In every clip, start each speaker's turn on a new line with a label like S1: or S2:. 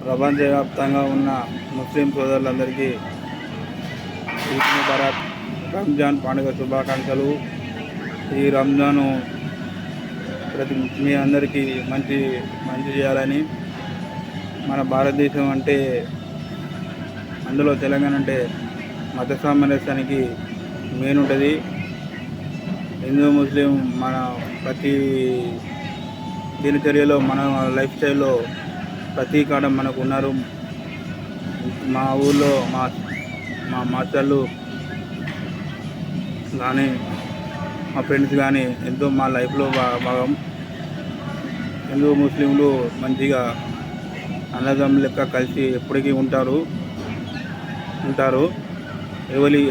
S1: ప్రపంచవ్యాప్తంగా ఉన్న ముస్లిం సోదరులందరికీ ఈద్ ముబారక్, రంజాన్ పండుగ శుభాకాంక్షలు. ఈ రంజాను మీ అందరికీ మంచి చేయాలని, మన భారతదేశం అంటే, అందులో తెలంగాణ అంటే మత సామరస్యానికి మెయిన్ ఉంటుంది. హిందూ ముస్లిం మన ప్రతి దినచర్యలో, మన లైఫ్ స్టైల్లో ప్రతి కాడ మనకు ఉన్నారు. మా ఊళ్ళో మా మాస్టర్లు కానీ, మా ఫ్రెండ్స్ కానీ ఎంతో మా లైఫ్లో భాగం. హిందూ ముస్లింలు మంచిగా అన్నదమ్ముల లెక్క కలిసి ఎప్పటికీ ఉంటారు.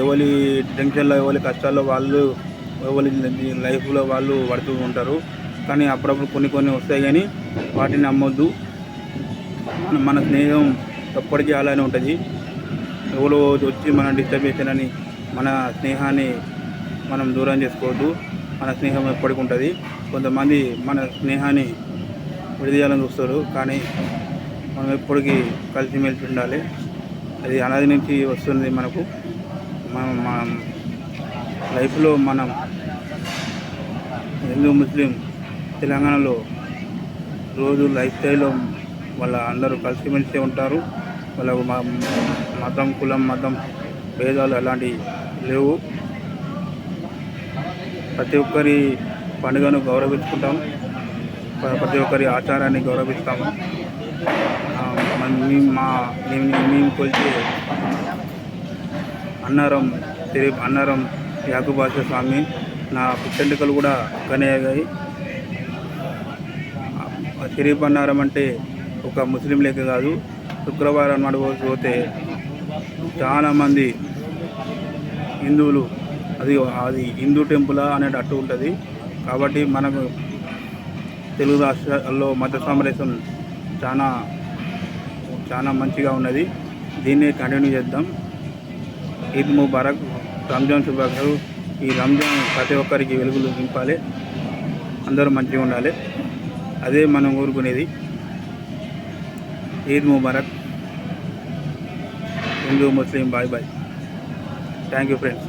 S1: ఎవరి టెన్షన్లో, ఎవరి కష్టాల్లో వాళ్ళు, ఎవరి లైఫ్లో వాళ్ళు పడుతూ ఉంటారు. కానీ అప్పుడప్పుడు కొన్ని వస్తాయి, కానీ వాటిని నమ్మొద్దు. మన స్నేహం ఎప్పటికీ అలానే ఉంటుంది. ఎవరో వచ్చి మనం డిస్టర్బ్ చేశారని మన స్నేహాన్ని మనం దూరం చేసుకోవద్దు. మన స్నేహం ఎప్పటికి ఉంటుంది. కొంతమంది మన స్నేహాన్ని విడదీయాలని చూస్తారు, కానీ మనం ఎప్పటికీ కలిసిమెలిసి ఉండాలి. అది అనాది నుంచి వస్తుంది మనకు. మన లైఫ్లో మనం హిందూ ముస్లిం తెలంగాణలో రోజు లైఫ్ స్టైల్లో వాళ్ళ అందరూ కలిసిమెలిసి ఉంటారు. వాళ్ళకు మతం, కులం, భేదాలు అలాంటివి లేవు. ప్రతి ఒక్కరి పండుగను గౌరవించుకుంటాం, ప్రతి ఒక్కరి ఆచారాన్ని గౌరవిస్తాము. మేము కొలిచే అన్నారం యాకుబాష స్వామి, నా పుట్టెంటుకలు కూడా కనయ్యాయి. షరీఫ్ అన్నారం అంటే ఒక ముస్లిం లెక్క కాదు. శుక్రవారం పోతే చాలామంది హిందువులు, అది హిందూ టెంపులా అనేటట్టు ఉంటుంది. కాబట్టి మనకు తెలుగు రాష్ట్రాల్లో మత సామరస్యం చాలా మంచిగా ఉన్నది. దీన్ని కంటిన్యూ చేద్దాం. ఈద్ ముబారక్, రంజాన్ శుభాకాంక్షలు. ఈ రంజాన్ ప్రతి ఒక్కరికి వెలుగులు నింపాలి, అందరూ మంచిగా ఉండాలి. అదే మనం కోరుకునేది. ఈద్ ముబారక్. హిందూ ముస్లిం బాయ్ బాయ్. Thank you friends.